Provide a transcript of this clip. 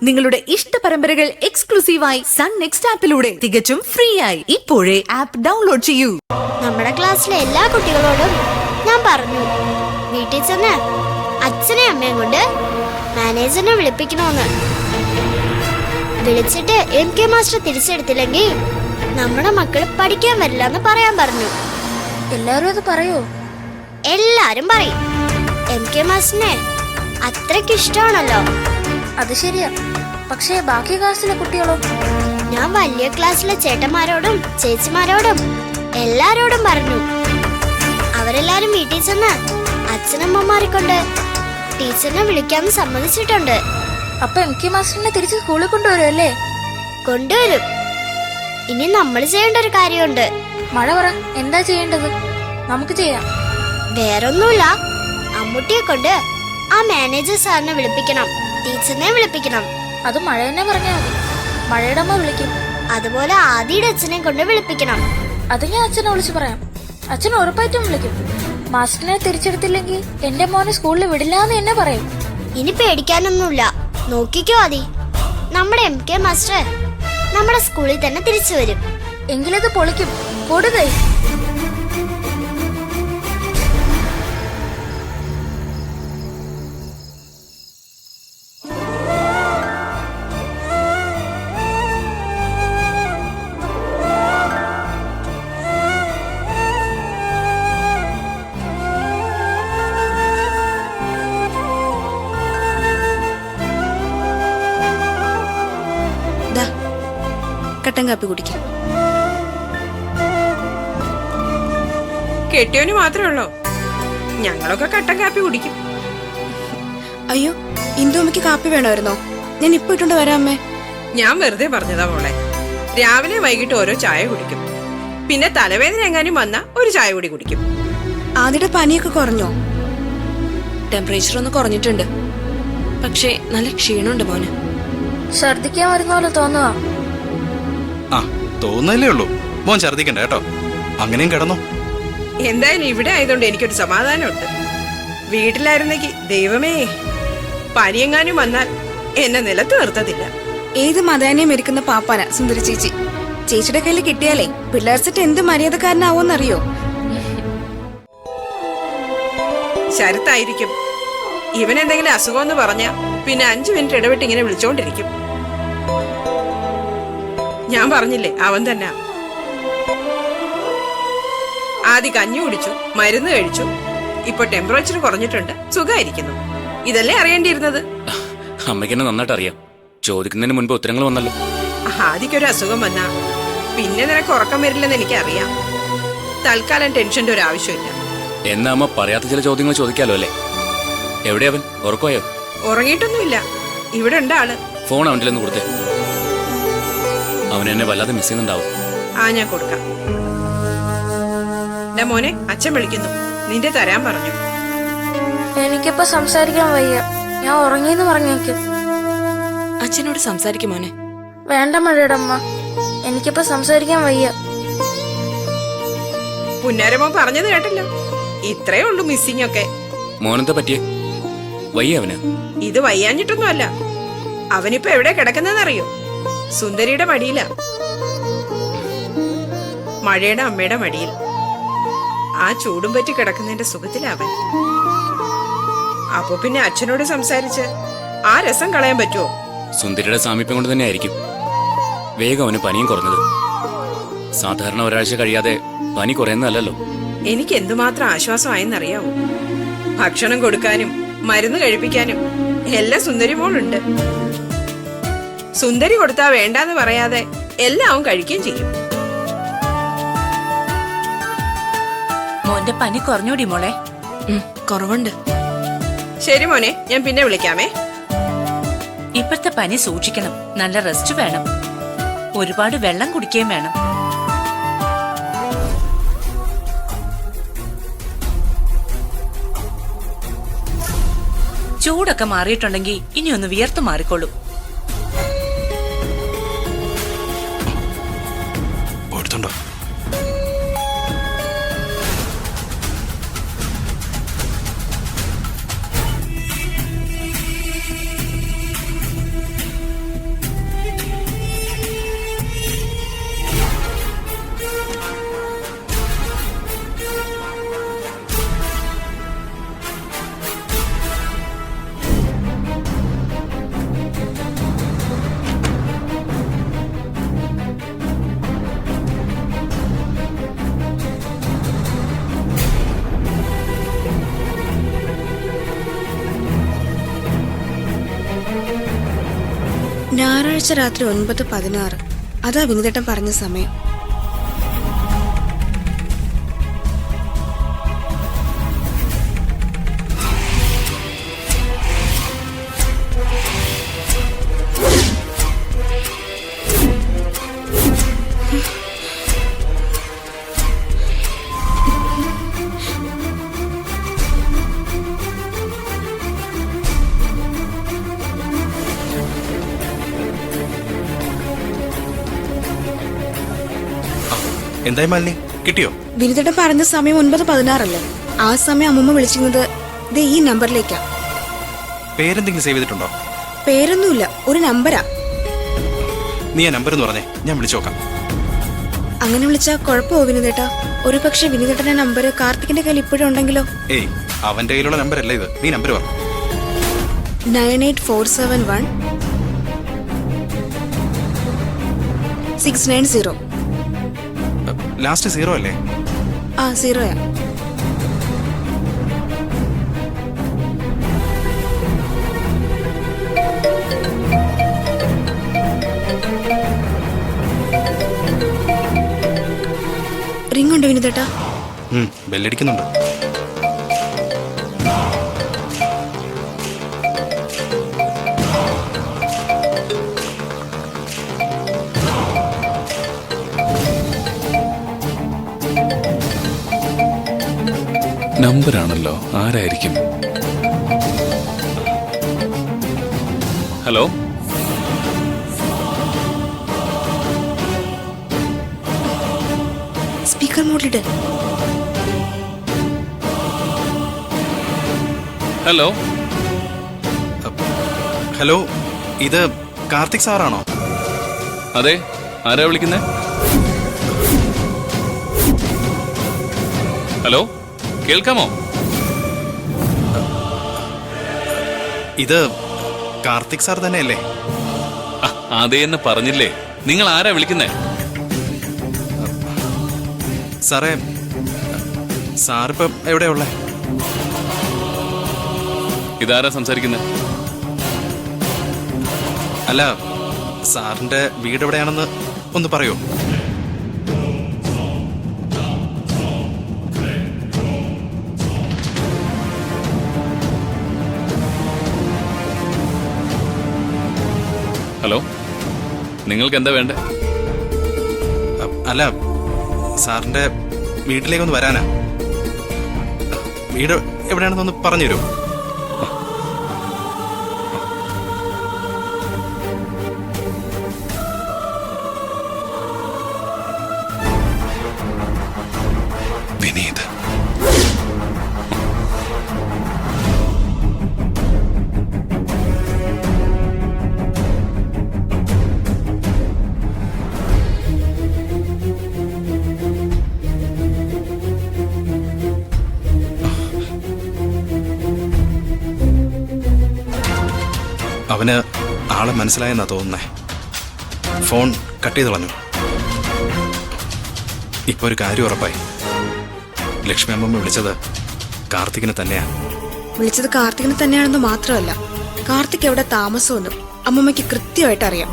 നിങ്ങളുടെ ഇഷ്ട പരമ്പരകൾ എക്സ്ക്ലൂസീവായി സൺ നെക്സ്റ്റ് ആപ്പിലൂടെ തികച്ചും ഫ്രീ ആയി ഇപ്പോഴേ ആപ്പ് ഡൗൺലോഡ് ചെയ്യൂ. നമ്മുടെ ക്ലാസ്സിലെ എല്ലാ കുട്ടികളോടും ഞാൻ പറഞ്ഞു, വീട്ടിൽ ചെന്ന് അച്ഛനെയും അമ്മയും കൊണ്ട് മാനേജറിനെ വിളിപ്പിക്കണമെന്ന്. വിളിച്ചിട്ട് MK മാസ്റ്റർ തിരിച്ചെടുത്തില്ലെങ്കിൽ നമ്മുടെ മക്കൾ പഠിക്കാൻ വരില്ല എന്ന് പറയാൻ പറഞ്ഞു. എല്ലാരും അത് പറയോ? എല്ലാരും പറയും. MK മാസ്റ്ററിനെ അത്രയ്ക്ക് ഇഷ്ടമാണല്ലോ. അത് ശരിയാ, പക്ഷേ ബാക്കി ക്ലാസ്സിലെ കുട്ടികളോ? ഞാൻ വലിയ ക്ലാസ്സിലെ ചേട്ടന്മാരോടും ചേച്ചിമാരോടും എല്ലാരോടും പറഞ്ഞു. അവരെല്ലാരും വീട്ടിൽ ചെന്ന് അച്ഛനമ്മമാരെ കൊണ്ട് ടീച്ചറിനെ വിളിക്കാന്ന് സമ്മതിച്ചിട്ടുണ്ട്. അപ്പൊ MK മാസ്റ്ററിനെ തിരിച്ച് സ്കൂളിൽ കൊണ്ടുവരുമല്ലേ? കൊണ്ടുവരും. ഇനി നമ്മൾ ചെയ്യേണ്ട ഒരു കാര്യമുണ്ട്. മഴ പറ, എന്താ ചെയ്യേണ്ടത്? നമുക്ക് ചെയ്യാം. വേറൊന്നുമില്ല, അമ്മൂട്ടിയെ കൊണ്ട് ആ മാനേജർ സാറിനെ വിളിപ്പിക്കണം, ടീച്ചറിനെ വിളിപ്പിക്കണം. അത് മഴ തന്നെ പറഞ്ഞാൽ മതി, മഴയുടെ അമ്മ വിളിക്കും. അതുപോലെ ആദിയുടെ അച്ഛനെ കൊണ്ട് വിളിപ്പിക്കണം. അത് ഞാൻ അച്ഛനെ വിളിച്ചു പറയാം. അച്ഛൻ ഉറപ്പായിട്ടും വിളിക്കും. മാസ്റ്ററിനെ തിരിച്ചെടുത്തില്ലെങ്കിൽ എന്റെ മോനെ സ്കൂളിൽ വിടില്ലാന്ന് എന്നെ പറയും. ഇനി പേടിക്കാനൊന്നുമില്ല, നോക്കിക്കോ ആദി. നമ്മുടെ MK മാസ്റ്റർ നമ്മുടെ സ്കൂളിൽ തന്നെ തിരിച്ചു വരും. എങ്കിലത് പൊളിക്കും. കൊടുകൈ. കട്ടൻ കാപ്പി കുടിക്കും. കെട്ടിയോന് മാത്രമേ ഉള്ളോ? ഞങ്ങളൊക്കെ കട്ടൻ കാപ്പി കുടിക്കും. അയ്യോ, ഇന്ദുമ്മയ്ക്ക് കാപ്പി വേണമായിരുന്നോ? ഞാൻ ഇപ്പൊ ഇട്ടുകൊണ്ട് വരാം അമ്മേ. ഞാൻ വെറുതെ പറഞ്ഞതാ മോളെ. രാവിലെ വൈകിട്ട് ഓരോ ചായ കുടിക്കും. പിന്നെ തലവേദന എങ്ങാനും വന്നാ ഒരു ചായ കൂടി കുടിക്കും. ആദ്യത്തെ പനിയൊക്കെ കുറഞ്ഞോ? ടെമ്പറേച്ചർ ഒന്ന് കുറഞ്ഞിട്ടുണ്ട്, പക്ഷേ നല്ല ക്ഷീണമുണ്ട് മോന്. ഛർദിക്കാൻ വരുന്ന പോലെ തോന്നുക. ആ, തോന്നല്ലേ ഉള്ളൂ. മോൻ ഛർദിക്കണ്ട കേട്ടോ. അങ്ങനെയും കിടന്നോ. എന്തായാലും ഇവിടെ ആയതുകൊണ്ട് എനിക്കൊരു സമാധാനമുണ്ട്. വീട്ടിലായിരുന്നെങ്കിൽ ദൈവമേ, പനിയെങ്ങാനും വന്നാൽ എന്നെ നിലത്ത് നിർത്തത്തില്ല. ഏത് മതാനെയും മെരിക്കുന്ന പാപ്പാന സുന്ദരി ചേച്ചി. ചേച്ചിയുടെ കയ്യിൽ കിട്ടിയാലേ പിള്ളേർ സെറ്റ് എന്ത് മര്യാദക്കാരനാവോന്നറിയോ? ശരത്തായിരിക്കും. ഇവനെന്തെങ്കിലും അസുഖമെന്ന് പറഞ്ഞാ പിന്നെ 5 മിനിറ്റ് ഇടവിട്ട് ഇങ്ങനെ വിളിച്ചോണ്ടിരിക്കും. ഞാൻ പറഞ്ഞില്ലേ, അവൻ തന്നെ. ആദ്യം കഞ്ഞി കുടിച്ചു, മരുന്ന് കഴിച്ചു, ഇപ്പൊ ടെമ്പറേച്ചർ കുറഞ്ഞിട്ടുണ്ട്, സുഖമായിരിക്കുന്നു. ഇതല്ലേ അറിയേണ്ടിയിരുന്നത്? അമ്മയ്ക്ക് എന്നെ നന്നായിട്ട് അറിയാം. ചോദിക്കുന്നതിന് മുൻപ് ഉത്തരങ്ങൾ വന്നല്ലോ. ആദിക്കൊരു അസുഖം വന്നാ പിന്നെ നിനക്ക് ഉറക്കം വരില്ലെന്ന് എനിക്കറിയാം. തൽക്കാലം ടെൻഷന്റെ ഒരു ആവശ്യമില്ല. എന്നാ അമ്മ പറയാത്ത ചില ചോദ്യങ്ങൾ ചോദിക്കാലോ അല്ലേ? എവിടെയാ അവൻ? ഉറക്കമായോ? ഉറങ്ങിയിട്ടൊന്നുമില്ല, ഇവിടെ ഉണ്ട് ആള്. ഫോൺ അവൻ്റെ ഒന്ന് കൊടുത്തേ. അവൻ എന്നെ വല്ലാതെ മിസ് ചെയ്യുന്നുണ്ടാവും. ഞാൻ കൊടുക്കാം. മോനെ, അച്ഛൻ വിളിക്കുന്നു, നിന്റെ തരാൻ പറഞ്ഞു. എനിക്കിപ്പോ സംസാരിക്കാൻ വയ്യ, ഞാൻ ഉറങ്ങിയെന്ന് പറഞ്ഞേക്കും. അച്ഛനോട് സംസാരിക്കും മോനെ. വേണ്ട മഴയുടെ അമ്മ, എനിക്കിപ്പോ സംസാരിക്കാൻ വയ്യ. പുന്നാരമോ പറഞ്ഞത് കേട്ടല്ലോ, ഇത്രേ ഉള്ളൂ മിസ്സിംഗ് ഒക്കെ. മോനെന്താ പറ്റിയേ? വയ്യ അവന്? ഇത് വയ്യാഞ്ഞിട്ടൊന്നും അല്ല. അവനിപ്പോ എവിടെ കിടക്കുന്നറിയോ? സുന്ദരിയുടെ മടിയില, മഴയുടെ അമ്മയുടെ മടിയിൽ. ആ ചൂടും പറ്റി കിടക്കുന്നതിന്റെ സുഖത്തിലവൻ. അപ്പൊ പിന്നെ അച്ഛനോട് സംസാരിച്ച് ആ രസം കളയാൻ പറ്റുമോ? സുന്ദരിയുടെ സാമീപ്യം കൊണ്ട് തന്നെ ആയിരിക്കും വേഗം അവന് പനിയും കുറഞ്ഞത്. സാധാരണ ഒരാഴ്ച കഴിയാതെ പനി കുറയുന്നതല്ലോ. എനിക്ക് എന്തുമാത്രം ആശ്വാസമായെന്നറിയാവോ? ഭക്ഷണം കൊടുക്കാനും മരുന്ന് കഴിപ്പിക്കാനും എല്ലാം സുന്ദരി മോളുണ്ട്. സുന്ദരി കൊടുത്താ വേണ്ടാന്ന് പറയാതെ എല്ലാം കഴിക്കുകയും ചെയ്യും. മോന്റെ പനി കുറഞ്ഞോടി മോളെ? കുറവുണ്ട്. ശരി മോനെ, ഞാൻ പിന്നെ വിളിക്കാമേ. ഇപ്പോഴത്തെ പനി സൂക്ഷിക്കണം, നല്ല റെസ്റ്റ് വേണം, ഒരുപാട് വെള്ളം കുടിക്കുകയും വേണം. ചൂടൊക്കെ മാറിയിട്ടുണ്ടെങ്കിൽ ഇനി ഒന്ന് വിയർത്തു മാറിക്കോളൂ. പോയിട്ടുണ്ടോ? ഞായറാഴ്ച രാത്രി 9:16. അതാ വിനിതേട്ടൻ പറഞ്ഞ സമയം. എന്തായി മാലിനി, കിട്ടിയോ? വിനിതേട്ടൻ പറഞ്ഞ സമയം 9:16 അല്ലേ? ആ സമയം അമ്മൂമ്മ വിളിച്ചിരുന്നത് ദേ ഈ നമ്പറിലേക്കാ. പേരെന്തെങ്കിലും സേവ് ചെയ്തിട്ടുണ്ടോ? പേരൊന്നുമില്ല, ഒരു നമ്പരാ. നീ ആ നമ്പർ എന്ന് പറഞ്ഞേ, ഞാൻ വിളിച്ചു നോക്കാം. അങ്ങനെ വിളിച്ചാ കുഴപ്പമോ വിനിതേട്ടാ? ഒരു പക്ഷെ വിനിതേട്ടന്റെ നമ്പർ കാർത്തികിന്റെ കയ്യിൽ ഇപ്പോഴും ഉണ്ടെങ്കിലോ? ഏയ്, അവന്റെ കയ്യിലുള്ള നമ്പർ അല്ല ഇത്. നീ നമ്പർ പറ. 98471 690. ലാസ്റ്റ് 0 അല്ലേ? ആ 0യാ. റിംഗ് ഉണ്ട് വിനിതേട്ടാ. ബെല്ലടിക്കുന്നുണ്ട്. നമ്പറാണല്ലോ, ആരായിരിക്കും? ഹലോ, സ്പീക്കർ മോഡിലിട്ട്. ഹലോ. ഹലോ, ഇത് കാർത്തിക് സാറാണോ? അതെ, ആരാ വിളിക്കുന്നേ? ഹലോ, കേൾക്കാമോ? ഇത് കാർത്തിക് സാർ തന്നെയല്ലേ? അതേ എന്ന് പറഞ്ഞില്ലേ. നിങ്ങൾ ആരാ വിളിക്കുന്നേ? സാറേ, സാറിപ്പം എവിടെയാ ഉള്ളേ? ഇതാരാ സംസാരിക്കുന്നേ? അല്ല, സാറിന്റെ വീട് എവിടെയാണെന്ന് ഒന്ന് പറയോ? ഹലോ, നിങ്ങൾക്ക് എന്താ വേണ്ടേ? അല്ല, സാറിന്റെ വീട്ടിലേക്കൊന്ന് വരാനാ. വീട് എവിടെയാണെന്നൊന്ന് പറഞ്ഞു തരുമോ? വിനീത്. അവന് ആളെ മനസ്സിലായെന്നാ തോന്നുന്നേ. ഫോൺ കട്ട് ചെയ്ത് കളഞ്ഞു. ഇപ്പൊ ഒരു കാര്യം ഉറപ്പായി. ലക്ഷ്മി അമ്മമ്മ വിളിച്ചത് കാർത്തികിനെ തന്നെയാ. വിളിച്ചത് കാർത്തികിനെ തന്നെയാണെന്ന് മാത്രമല്ല, കാർത്തിക് എവിടെ താമസമെന്നും അമ്മമ്മയ്ക്ക് കൃത്യമായിട്ട് അറിയാം.